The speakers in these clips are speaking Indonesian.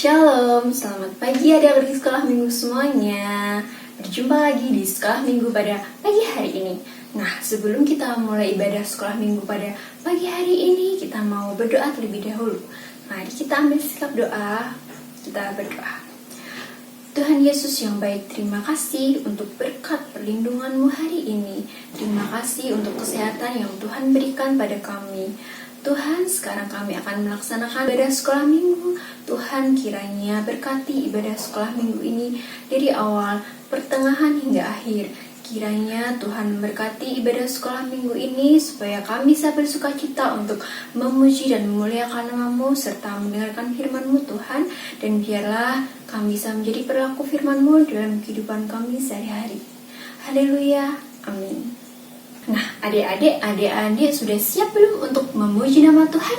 Shalom, selamat pagi adik-adik sekolah minggu semuanya. Berjumpa lagi di sekolah minggu pada pagi hari ini. Nah, sebelum kita mulai ibadah sekolah minggu pada pagi hari ini, kita mau berdoa terlebih dahulu. Mari kita ambil sikap doa, kita berdoa. Tuhan Yesus yang baik, terima kasih untuk berkat perlindungan-Mu hari ini. Terima kasih untuk kesehatan yang Tuhan berikan pada kami. Tuhan, sekarang kami akan melaksanakan ibadah sekolah minggu. Tuhan, kiranya berkati ibadah sekolah minggu ini dari awal, pertengahan hingga akhir. Kiranya Tuhan memberkati ibadah sekolah minggu ini supaya kami bisa bersuka cita untuk memuji dan memuliakan nama-Mu serta mendengarkan firman-Mu Tuhan. Dan biarlah kami bisa menjadi perilaku firman-Mu dalam kehidupan kami sehari-hari. Haleluya, amin. Nah, adik-adik sudah siap belum untuk memuji nama Tuhan?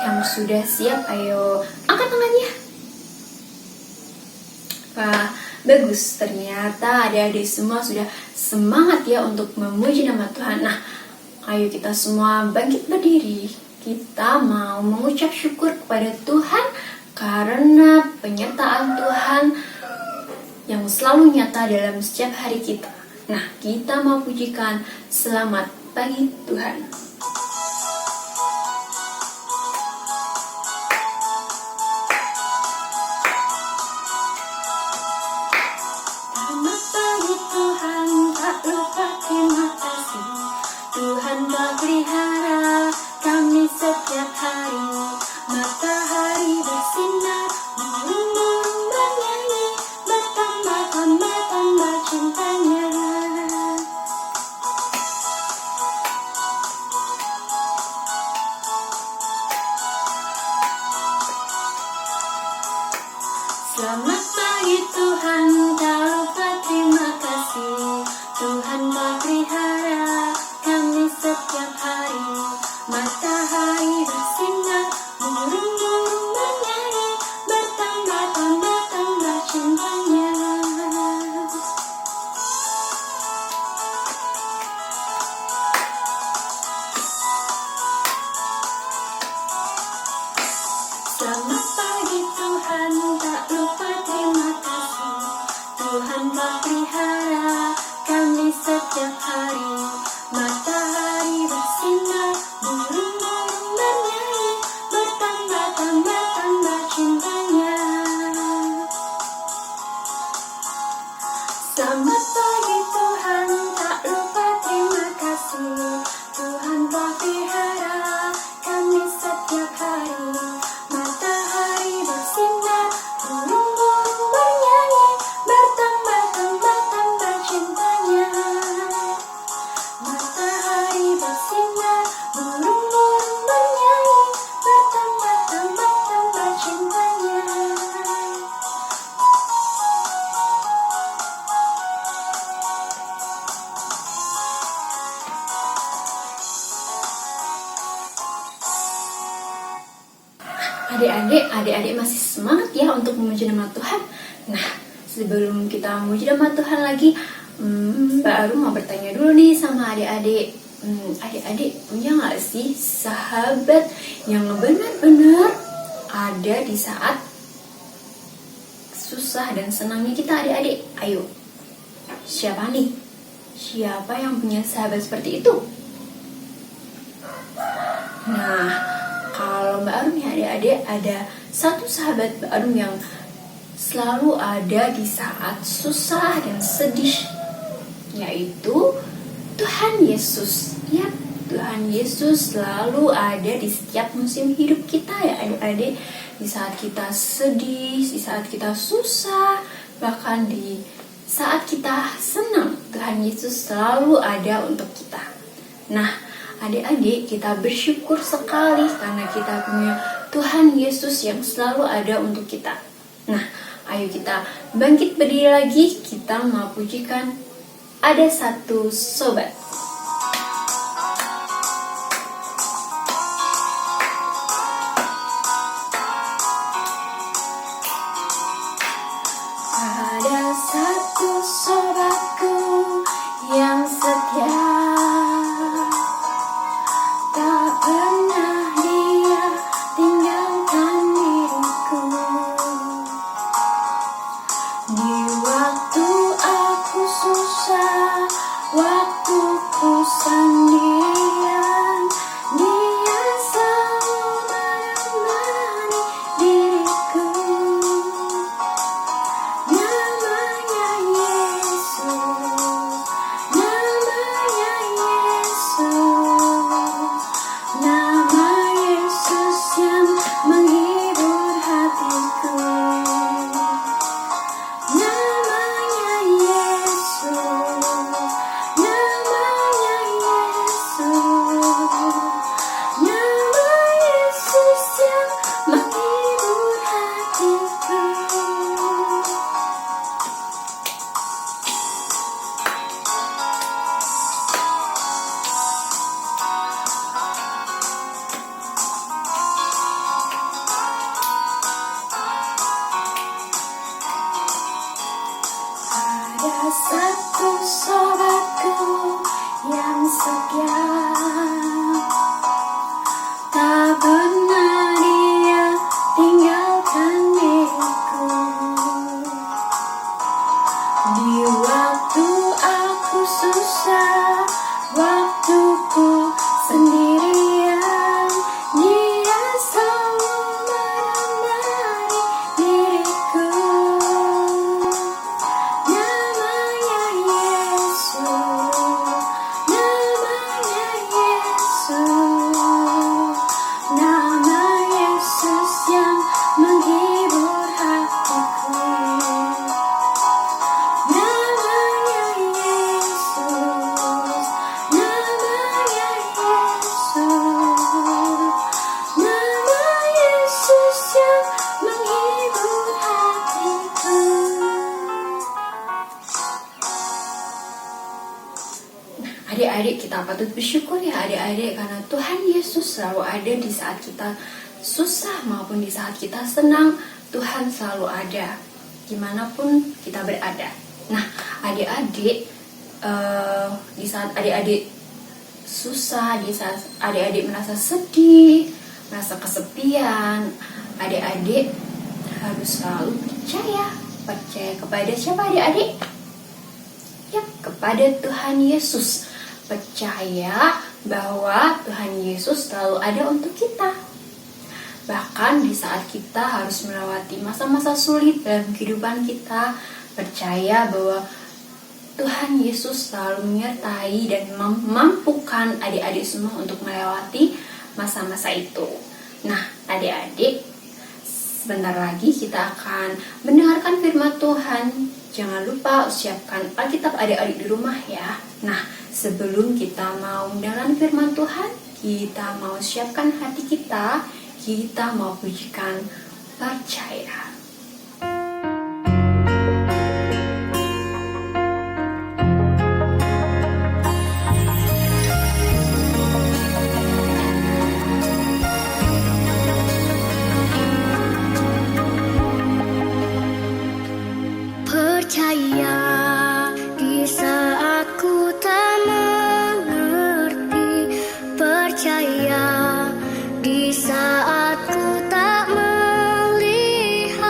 Yang sudah siap, ayo angkat tangannya. Wah, bagus. Ternyata adik-adik semua sudah semangat ya untuk memuji nama Tuhan. Nah, ayo kita semua bangkit berdiri. Kita mau mengucap syukur kepada Tuhan karena penyertaan Tuhan yang selalu nyata dalam setiap hari kita. Nah, kita mau pujikan selamat pagi Tuhan. Selamat pagi Tuhan, tak lupa terima kasih. Tuhan pelihara kami setiap hari. Matahari bersinar, burung-burung bernyanyi, bertambah cintanya. Selamat pagi Tuhan, tak lupa terima kasih. Tuhan pelihara kami setiap hari. Matahari bersinar, burung-burung bernyanyi, bertambah cintanya. Selamat pagi Tuhan, tak lupa terima kasih. Tuhan pelihara kami setiap hari. Matahari bersinar, burung-burung bernyanyi, bertambah cintanya. Selamat pagi Tuhan, tak lupa terima kasih. Tuhan pelihara kami setiap hari. Matahari bersinar, burung-burung bernyanyi, bertambah cintanya. Matahari bersinar, burung-burung bernyanyi, bertambah cintanya. Adik-adik masih semangat ya untuk memuji nama Tuhan. Nah, sebelum kita memuji nama Tuhan lagi, baru mau bertanya dulu nih sama adik-adik. Adik-adik punya gak sih sahabat yang benar-benar ada di saat susah dan senangnya kita adik-adik? Ayo, siapa nih? Siapa yang punya sahabat seperti itu? Nah, kalau Mbak Arum ya adik-adik, ada satu sahabat Mbak Arum yang selalu ada di saat susah dan sedih, yaitu Tuhan Yesus. Ya, Tuhan Yesus selalu ada di setiap musim hidup kita ya adik-adik. Di saat kita sedih, di saat kita susah, bahkan di saat kita senang, Tuhan Yesus selalu ada untuk kita. Nah, adik-adik, kita bersyukur sekali karena kita punya Tuhan Yesus yang selalu ada untuk kita. Nah, ayo kita bangkit berdiri lagi. Kita mau pujikan Ada Satu Sobat. Ada satu sobatku yang setia, tak pernah dia tinggalkan diriku. kita patut bersyukur ya adik-adik, karena Tuhan Yesus selalu ada di saat kita susah maupun di saat kita senang. Tuhan selalu ada dimanapun kita berada. Nah, adik-adik, di saat adik-adik susah, di saat adik-adik merasa sedih, merasa kesepian, adik-adik harus selalu percaya kepada siapa adik-adik? Ya, kepada Tuhan Yesus. Percaya bahwa Tuhan Yesus selalu ada untuk kita. Bahkan di saat kita harus melewati masa-masa sulit dalam kehidupan kita, percaya bahwa Tuhan Yesus selalu menyertai dan memampukan adik-adik semua untuk melewati masa-masa itu. Nah, adik-adik, sebentar lagi kita akan mendengarkan firman Tuhan. Jangan lupa siapkan Alkitab adik-adik di rumah ya. Nah, sebelum kita mau mendengarkan firman Tuhan, kita mau siapkan hati kita mau pujikan percaya. Percaya di saat ku tak mengerti, percaya di saat ku tak melihat,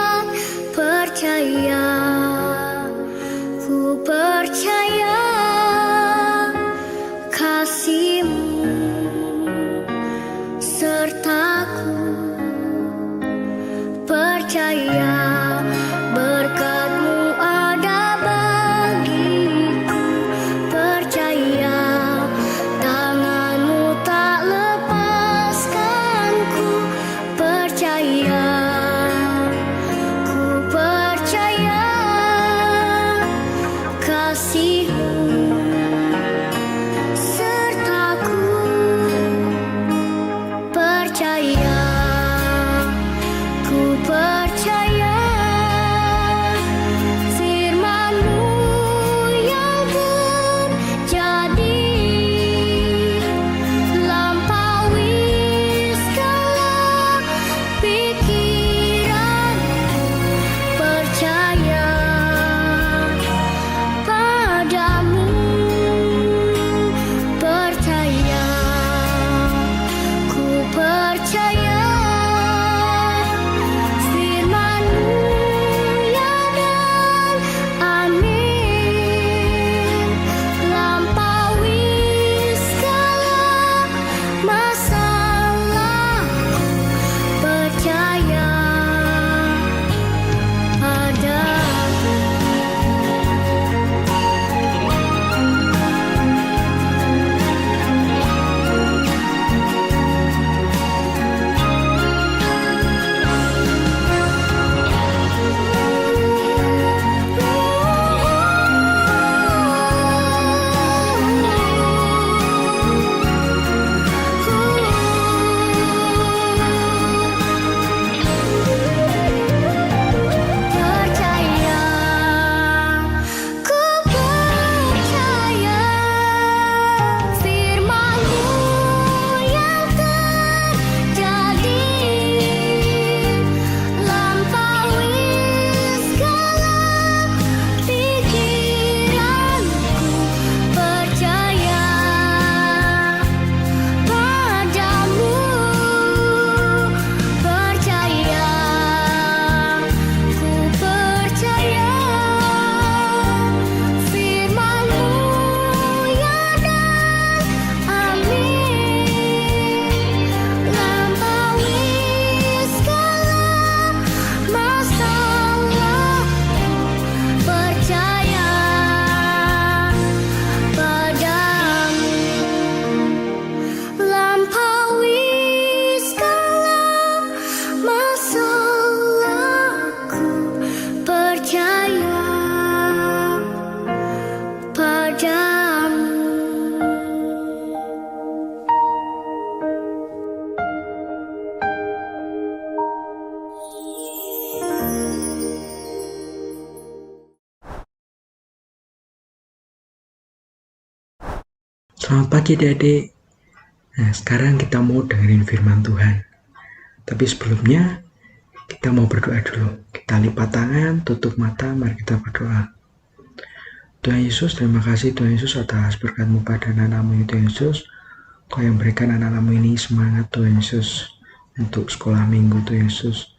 Selamat pagi adik-adik. Nah, sekarang kita mau dengerin firman Tuhan. Tapi sebelumnya kita mau berdoa dulu. Kita lipat tangan, tutup mata, mari kita berdoa. Tuhan Yesus, terima kasih Tuhan Yesus atas berkat-Mu pada anak-Mu ini Tuhan Yesus. Kau yang berikan anak-anak-Mu ini semangat Tuhan Yesus untuk sekolah minggu Tuhan Yesus.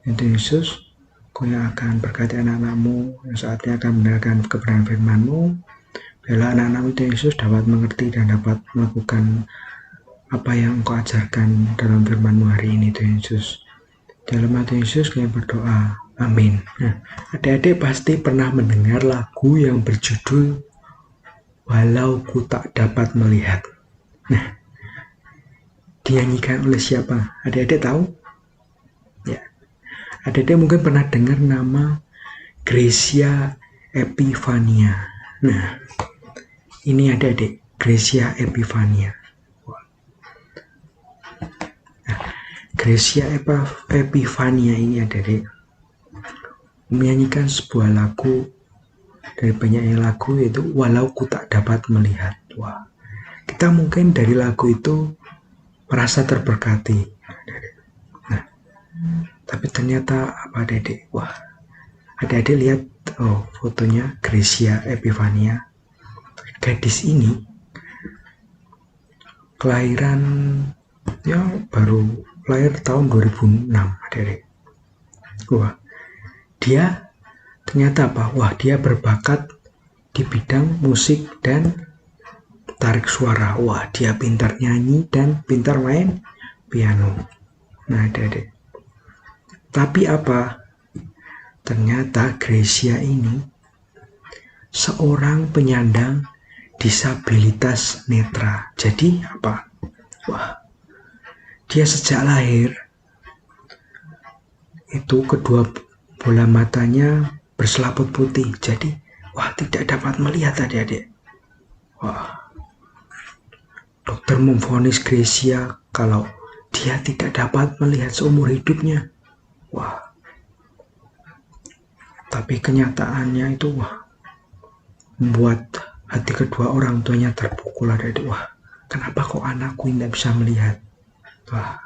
Tuhan Yesus, Kau yang akan berkati anak-anak-Mu yang saatnya akan mendengarkan kebenaran firman-Mu. Biarlah anak-anak-Mu Tuhan Yesus dapat mengerti dan dapat melakukan apa yang Engkau ajarkan dalam firman-Mu hari ini Tuhan Yesus. Dalam nama Tuhan Yesus kami berdoa. Amin. Nah, adik-adik pasti pernah mendengar lagu yang berjudul Walau Ku Tak Dapat Melihat. Nah, dinyanyikan oleh siapa? Adik-adik tahu? Ya. Adik-adik mungkin pernah dengar nama Gracia Epifania. Nah, ini adik-adik, Gracia Epifania. Nah, Gracia Epifania ini adik-adik menyanyikan sebuah lagu dari banyak lagu, yaitu Walau Ku Tak Dapat Melihat. Wah, kita mungkin dari lagu itu merasa terberkati. Nah, tapi ternyata apa adik-adik? Wah, adik-adik lihat fotonya Gracia Epifania. Gadis ini kelahiran baru lahir tahun 2006 adik-adik. Wah, dia ternyata apa? Wah, dia berbakat di bidang musik dan tarik suara. Wah, dia pintar nyanyi dan pintar main piano. Nah, adik-adik. Tapi apa? Ternyata Gracia ini seorang penyandang disabilitas netra. Jadi apa? Wah, dia sejak lahir itu kedua bola matanya berselaput putih. Jadi, wah, tidak dapat melihat adik-adik. Wah, dokter memvonis Gracia kalau dia tidak dapat melihat seumur hidupnya. Wah, tapi kenyataannya itu membuat hati kedua orang tuanya terpukul adik-adik. Wah, kenapa kok anakku tidak bisa melihat? Wah,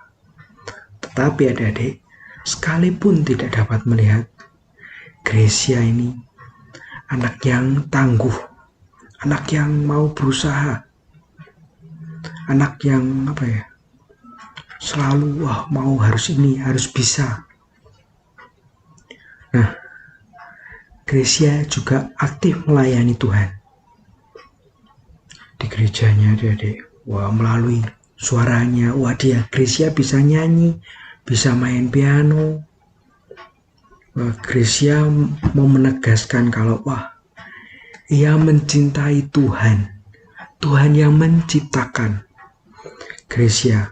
tetapi adik-adik, sekalipun tidak dapat melihat, Gracia ini anak yang tangguh, anak yang mau berusaha, anak yang selalu mau harus ini, harus bisa. Nah, Gracia juga aktif melayani Tuhan di gerejanya adik-adik. Wah, melalui suaranya, Gracia bisa nyanyi, bisa main piano. Gracia mau menegaskan kalau ia mencintai Tuhan, Tuhan yang menciptakan Gracia.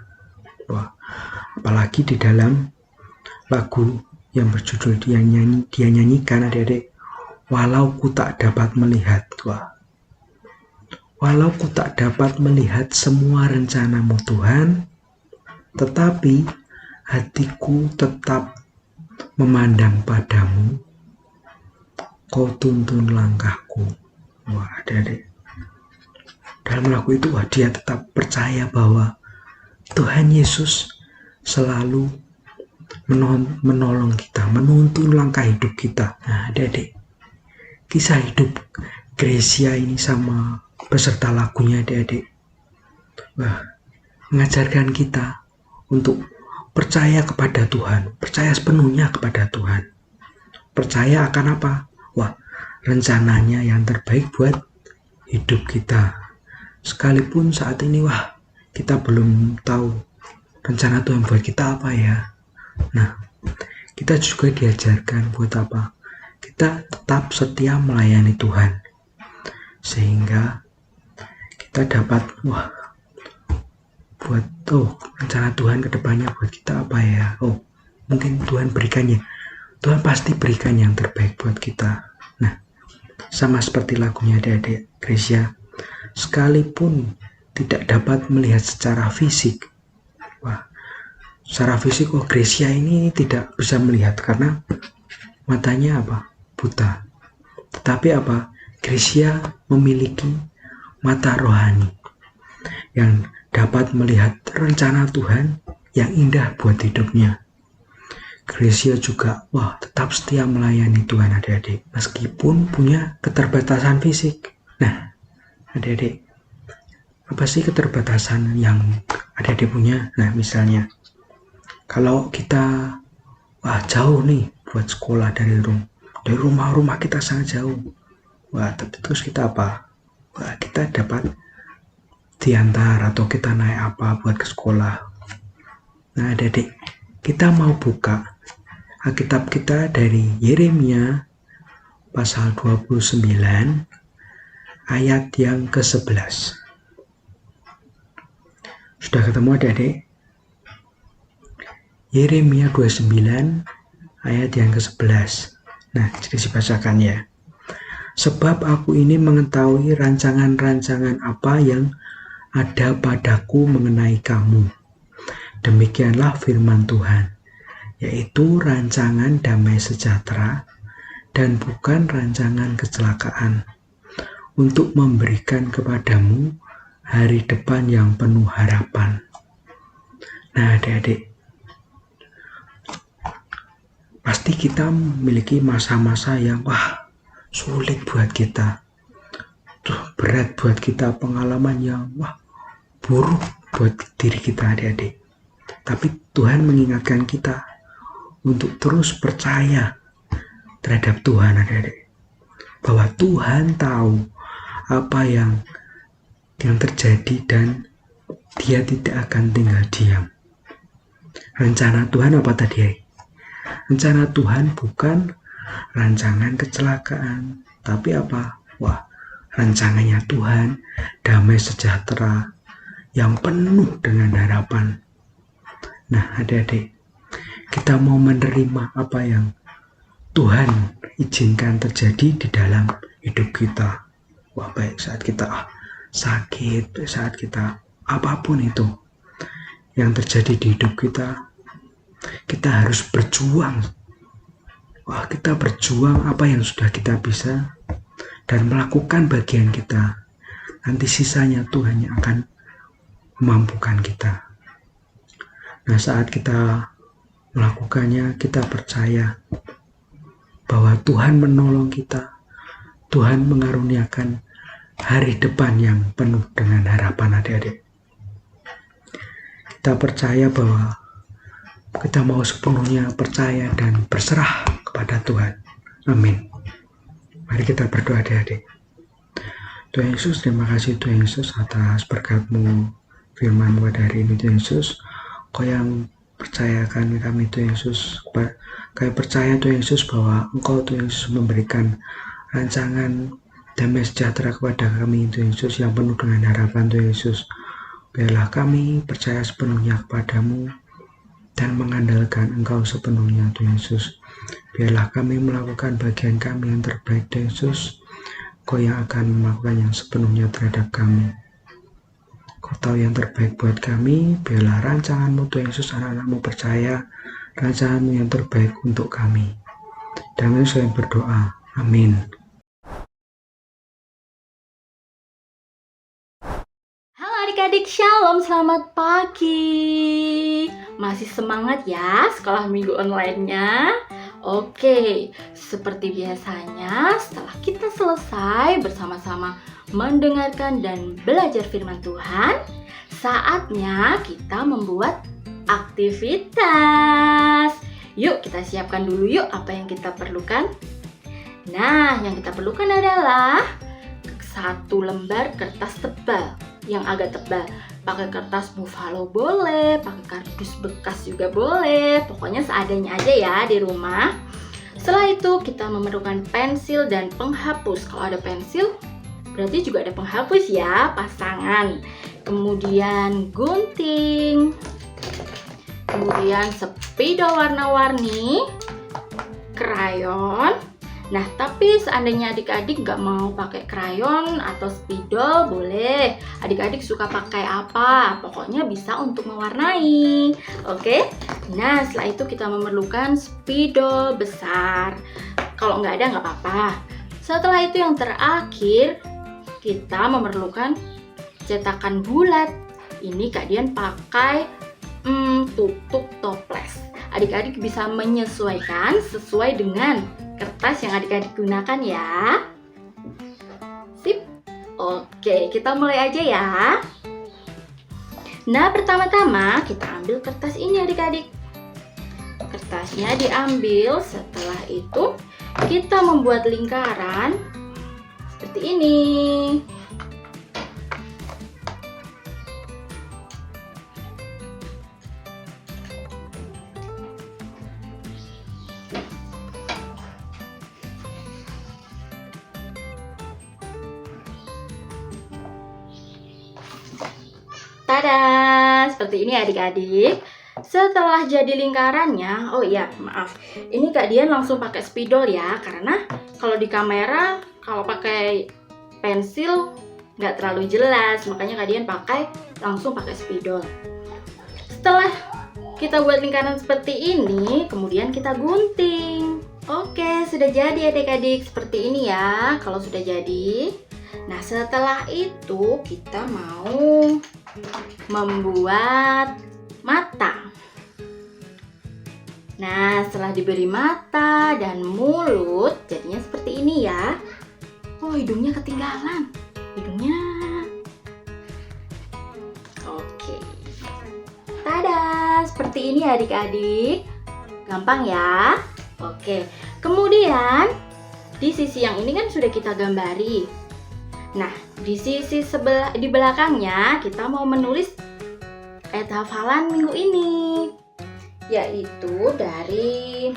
Apalagi di dalam lagu yang berjudul dia nyanyikan adik-adik, Walau Ku Tak Dapat Melihat. Walau ku tak dapat melihat semua rencana-Mu Tuhan, tetapi hatiku tetap memandang padamu, Kau tuntun langkahku. Wah, adik-adik. Dalam lagu itu dia tetap percaya bahwa Tuhan Yesus selalu menolong kita, menuntun langkah hidup kita. Nah, adik-adik, kisah hidup Gracia ini sama beserta lagunya adik-adik, mengajarkan kita untuk percaya kepada Tuhan, percaya sepenuhnya kepada Tuhan, percaya akan apa? Rencananya yang terbaik buat hidup kita. Sekalipun saat ini kita belum tahu rencana Tuhan buat kita apa ya. Nah, kita juga diajarkan buat apa? Kita tetap setia melayani Tuhan, sehingga kita dapat buat rencana Tuhan ke depannya buat kita apa ya. Mungkin Tuhan berikannya, Tuhan pasti berikan yang terbaik buat kita. Nah, sama seperti lagunya adik-adik, Gracia sekalipun tidak dapat melihat secara fisik, secara fisik Gracia ini tidak bisa melihat karena matanya buta. Tetapi Gracia memiliki mata rohani. yang dapat melihat rencana Tuhan yang indah buat hidupnya. Gracia juga tetap setia melayani Tuhan adik-adik meskipun punya keterbatasan fisik. Nah adik-adik, apa sih keterbatasan yang adik-adik punya? Nah misalnya kalau kita jauh nih buat sekolah dari rumah kita sangat jauh, terus kita apa? Kita dapat diantar atau kita naik apa buat ke sekolah. Nah adik-adik, kita mau buka Alkitab kita dari Yeremia pasal 29 ayat yang ke-11. Sudah ketemu adik-adik? Yeremia 29 ayat yang ke-11. Nah, jadi dibacakan ya. Sebab aku ini mengetahui rancangan-rancangan apa yang ada padaku mengenai kamu. Demikianlah firman Tuhan, yaitu rancangan damai sejahtera dan bukan rancangan kecelakaan, untuk memberikan kepadamu hari depan yang penuh harapan. Nah adik-adik, pasti kita memiliki masa-masa yang sulit buat kita, berat buat kita, pengalaman yang buruk buat diri kita adik-adik. Tapi Tuhan mengingatkan kita untuk terus percaya terhadap Tuhan adik-adik, bahwa Tuhan tahu apa yang terjadi dan Dia tidak akan tinggal diam. Rencana Tuhan apa tadi? Rencana Tuhan bukan rancangan kecelakaan, tapi apa? Rancangannya Tuhan damai sejahtera yang penuh dengan harapan. Nah adik-adik, kita mau menerima apa yang Tuhan izinkan terjadi di dalam hidup kita. Baik saat kita sakit, saat kita apapun itu yang terjadi di hidup kita harus berjuang. Kita berjuang apa yang sudah kita bisa dan melakukan bagian kita. Nanti sisanya Tuhan yang akan memampukan kita. Nah saat kita melakukannya, kita percaya bahwa Tuhan menolong kita, Tuhan mengaruniakan hari depan yang penuh dengan harapan adik-adik. Kita percaya bahwa kita mau sepenuhnya percaya dan berserah kepada Tuhan. Amin. Mari kita berdoa adik-adik. Tuhan Yesus, terima kasih Tuhan Yesus atas berkat-Mu, firman-Mu pada hari ini Tuhan Yesus. Kau yang percayakan kami Tuhan Yesus. Kami percaya Tuhan Yesus bahwa Engkau Tuhan Yesus memberikan rancangan damai sejahtera kepada kami Tuhan Yesus yang penuh dengan harapan Tuhan Yesus. Biarlah kami percaya sepenuhnya kepadamu dan mengandalkan Engkau sepenuhnya Tuhan Yesus. Biarlah kami melakukan bagian kami yang terbaik Tuhan Yesus. Kau yang akan melakukan yang sepenuhnya terhadap kami. Kau tahu yang terbaik buat kami. Biarlah rancangan-Mu Tuhan Yesus, anak-anak-Mu percaya rancangan-Mu yang terbaik untuk kami. Dan saya berdoa. Amin. Halo adik-adik, shalom, selamat pagi. Masih semangat ya sekolah minggu online-nya? Oke, seperti biasanya setelah kita selesai bersama-sama mendengarkan dan belajar firman Tuhan, saatnya kita membuat aktivitas. Yuk kita siapkan dulu yuk apa yang kita perlukan. Nah, yang kita perlukan adalah 1 lembar kertas tebal yang agak tebal. Pakai kertas buffalo boleh, pakai kardus bekas juga boleh. Pokoknya seadanya aja ya di rumah. Setelah itu kita memerlukan pensil dan penghapus. Kalau ada pensil, berarti juga ada penghapus ya, pasangan. Kemudian gunting. Kemudian spidol warna-warni, krayon. Nah, tapi seandainya adik-adik nggak mau pakai krayon atau spidol, boleh. Adik-adik suka pakai apa? Pokoknya bisa untuk mewarnai. Oke? Nah, setelah itu kita memerlukan spidol besar. Kalau nggak ada nggak apa-apa. Setelah itu yang terakhir, kita memerlukan cetakan bulat. Ini Kak Dian pakai tutup toples. Adik-adik bisa menyesuaikan sesuai dengan kertas yang adik-adik gunakan ya. Sip. Oke, kita mulai aja ya. Nah, pertama-tama kita ambil kertas ini adik-adik. Kertasnya diambil, setelah itu kita membuat lingkaran seperti ini. Tada, seperti ini adik-adik. Setelah jadi lingkarannya, oh iya maaf, ini Kak Dian langsung pakai spidol ya, karena kalau di kamera kalau pakai pensil nggak terlalu jelas, makanya Kak Dian langsung pakai spidol. Setelah kita buat lingkaran seperti ini, kemudian kita gunting. Oke, sudah jadi adik-adik, seperti ini ya kalau sudah jadi. Nah, setelah itu kita mau membuat mata. Nah, setelah diberi mata dan mulut, jadinya seperti ini ya. Oh, hidungnya ketinggalan. Hidungnya. Oke. Tada, seperti ini adik-adik. Gampang ya. Oke. Kemudian di sisi yang ini kan sudah kita gambari. Nah, di sisi di belakangnya kita mau menulis ayat hafalan minggu ini, yaitu dari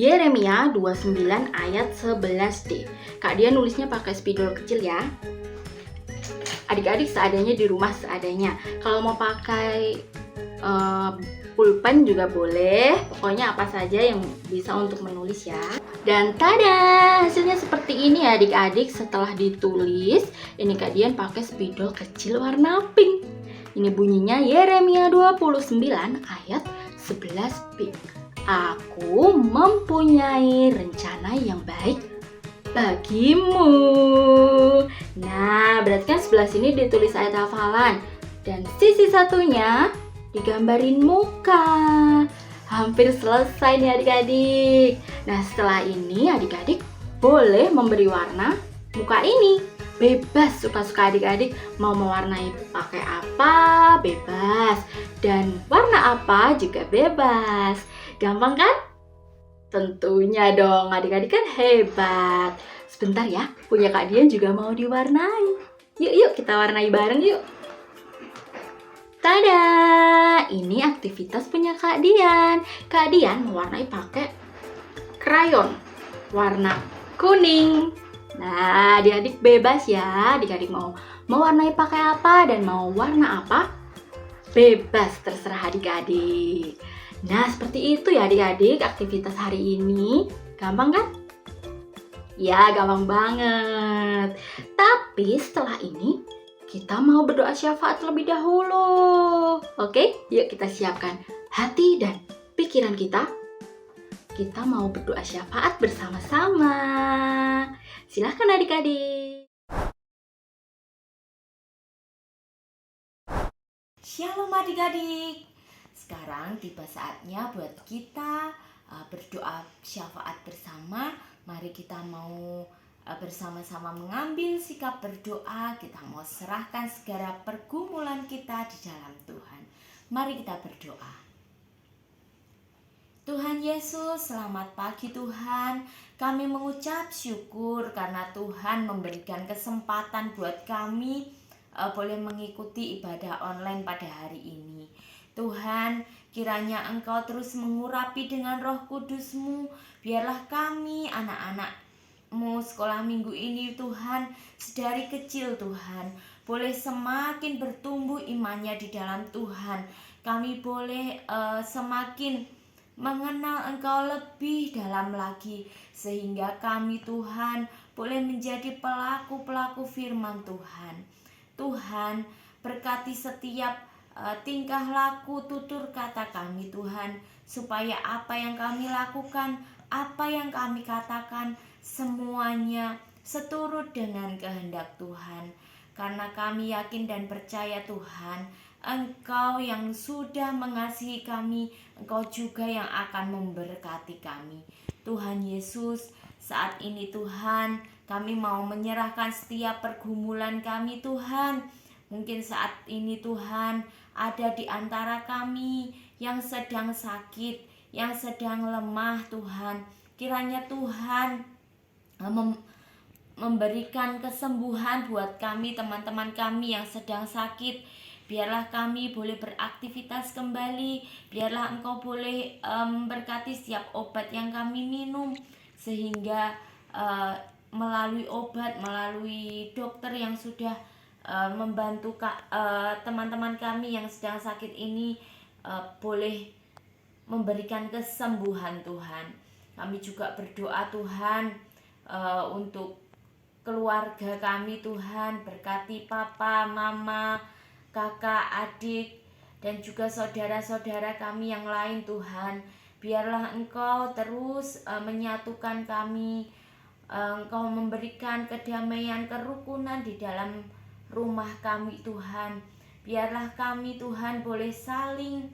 Yeremia 29 ayat 11D. Kak Dia nulisnya pakai spidol kecil ya. Adik-adik seadanya di rumah seadanya. Kalau mau pakai pulpen juga boleh. Pokoknya apa saja yang bisa untuk menulis ya. Dan tada, hasilnya seperti ini adik-adik. Setelah ditulis, ini Kak Dian pakai spidol kecil warna pink. Ini bunyinya Yeremia 29 ayat 11b. Aku mempunyai rencana yang baik bagimu. Nah, berarti kan sebelah sini ditulis ayat hafalan. Dan sisi satunya digambarin muka. Hampir selesai nih adik-adik. Nah, setelah ini adik-adik boleh memberi warna muka ini. Bebas, suka-suka adik-adik mau mewarnai pakai apa, bebas. Dan warna apa juga bebas. Gampang kan? Tentunya dong, adik-adik kan hebat. Sebentar ya, punya Kak Dian juga mau diwarnai. Yuk kita warnai bareng yuk. Tada, ini aktivitas punya Kak Dian. Kak Dian mewarnai pakai krayon warna kuning. Nah, adik-adik bebas ya. Adik-adik mau mewarnai pakai apa dan mau warna apa, bebas, terserah adik-adik. Nah, seperti itu ya adik-adik aktivitas hari ini. Gampang kan? Ya, gampang banget. Tapi setelah ini kita mau berdoa syafaat terlebih dahulu. Oke, yuk kita siapkan hati dan pikiran kita. Kita mau berdoa syafaat bersama-sama. Silahkan adik-adik. Shalom adik-adik. Sekarang tiba saatnya buat kita berdoa syafaat bersama. Mari kita mau bersama-sama mengambil sikap berdoa. Kita mau serahkan segala pergumulan kita di dalam Tuhan. Mari kita berdoa. Tuhan Yesus, selamat pagi Tuhan. Kami mengucap syukur karena Tuhan memberikan kesempatan buat kami boleh mengikuti ibadah online pada hari ini. Tuhan, kiranya Engkau terus mengurapi dengan Roh Kudus-Mu. Biarlah kami anak-anak-Mu sekolah minggu ini Tuhan, sedari kecil Tuhan, boleh semakin bertumbuh imannya di dalam Tuhan. Kami boleh semakin mengenal Engkau lebih dalam lagi, sehingga kami Tuhan boleh menjadi pelaku-pelaku firman Tuhan. Tuhan, berkati setiap tingkah laku tutur kata kami Tuhan, supaya apa yang kami lakukan, apa yang kami katakan, semuanya seturut dengan kehendak Tuhan. karena kami yakin dan percaya Tuhan, Engkau yang sudah mengasihi kami, Engkau juga yang akan memberkati kami. Tuhan Yesus, saat ini Tuhan, kami mau menyerahkan setiap pergumulan kami Tuhan. Mungkin saat ini Tuhan, ada di antara kami yang sedang sakit, yang sedang lemah Tuhan. Kiranya Tuhan memberikan kesembuhan buat kami, teman-teman kami yang sedang sakit. Biarlah kami boleh beraktivitas kembali. Biarlah Engkau boleh memberkati setiap obat yang kami minum, sehingga melalui obat, melalui dokter yang sudah membantu teman-teman kami yang sedang sakit ini boleh memberikan kesembuhan Tuhan. Kami juga berdoa Tuhan untuk keluarga kami Tuhan. Berkati papa, mama, kakak, adik, dan juga saudara-saudara kami yang lain Tuhan. Biarlah Engkau terus menyatukan kami. Engkau memberikan kedamaian, kerukunan di dalam rumah kami Tuhan. Biarlah kami Tuhan boleh saling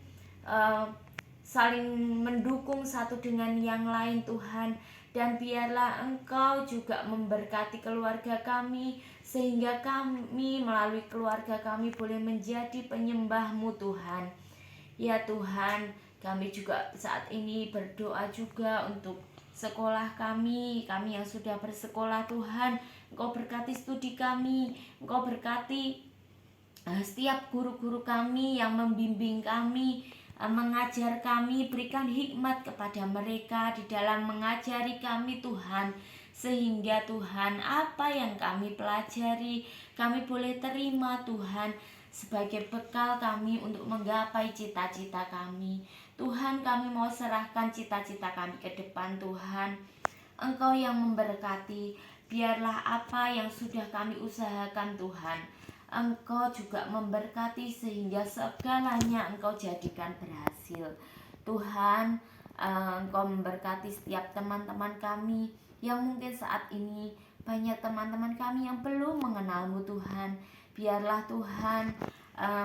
mendukung satu dengan yang lain Tuhan. Dan biarlah Engkau juga memberkati keluarga kami, sehingga kami melalui keluarga kami boleh menjadi penyembah-Mu Tuhan. Ya Tuhan, kami juga saat ini berdoa juga untuk sekolah kami yang sudah bersekolah Tuhan. Engkau berkati studi kami, Engkau berkati setiap guru-guru kami yang membimbing kami, mengajar kami. Berikan hikmat kepada mereka di dalam mengajari kami Tuhan, sehingga Tuhan apa yang kami pelajari kami boleh terima Tuhan sebagai bekal kami untuk menggapai cita-cita kami. Tuhan, kami mau serahkan cita-cita kami ke depan Tuhan. Engkau yang memberkati. Biarlah apa yang sudah kami usahakan Tuhan, Engkau juga memberkati, sehingga segalanya Engkau jadikan berhasil. Tuhan, Engkau memberkati setiap teman-teman kami yang mungkin saat ini banyak teman-teman kami yang belum mengenal-Mu Tuhan. Biarlah Tuhan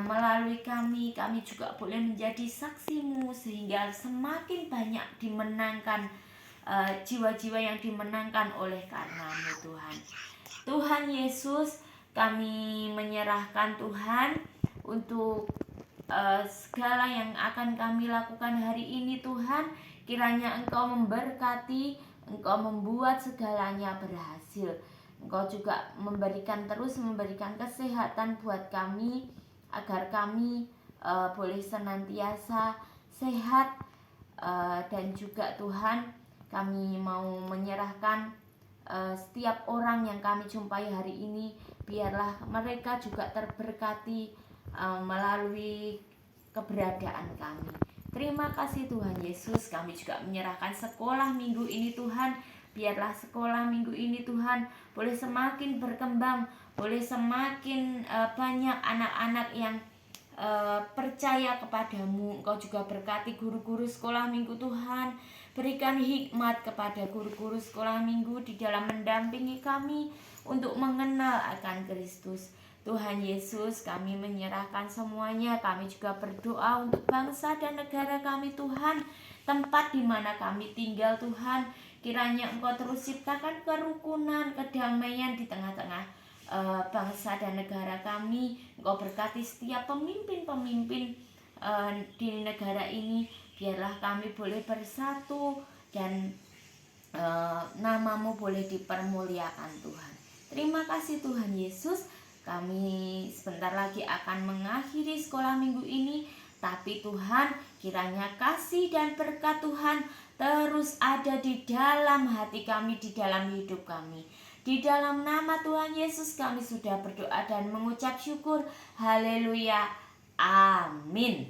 melalui kami juga boleh menjadi saksi-Mu, sehingga semakin banyak dimenangkan jiwa-jiwa yang dimenangkan oleh karena-Mu Tuhan. Tuhan Yesus, kami menyerahkan Tuhan untuk segala yang akan kami lakukan hari ini Tuhan. Kiranya Engkau memberkati, Engkau membuat segalanya berhasil. Engkau juga terus memberikan kesehatan buat kami, agar kami boleh senantiasa sehat. Dan juga Tuhan, kami mau menyerahkan setiap orang yang kami jumpai hari ini. Biarlah mereka juga terberkati melalui keberadaan kami. Terima kasih Tuhan Yesus. Kami juga menyerahkan sekolah minggu ini Tuhan. Biarlah sekolah minggu ini Tuhan boleh semakin berkembang, boleh semakin banyak anak-anak yang percaya kepadamu. Engkau juga berkati guru-guru sekolah minggu Tuhan. Berikan hikmat kepada guru-guru sekolah minggu di dalam mendampingi kami untuk mengenal akan Kristus. Tuhan Yesus, kami menyerahkan semuanya. Kami juga berdoa untuk bangsa dan negara kami Tuhan, tempat di mana kami tinggal Tuhan. Kiranya Engkau terus ciptakan kerukunan, kedamaian di tengah-tengah bangsa dan negara kami. Engkau berkati setiap pemimpin-pemimpin di negara ini. Biarlah kami boleh bersatu dan nama-Mu boleh dipermuliakan Tuhan. Terima kasih Tuhan Yesus. Kami sebentar lagi akan mengakhiri sekolah minggu ini. Tapi Tuhan, kiranya kasih dan berkat Tuhan terus ada di dalam hati kami, di dalam hidup kami. Di dalam nama Tuhan Yesus kami sudah berdoa dan mengucap syukur. Haleluya. Amin.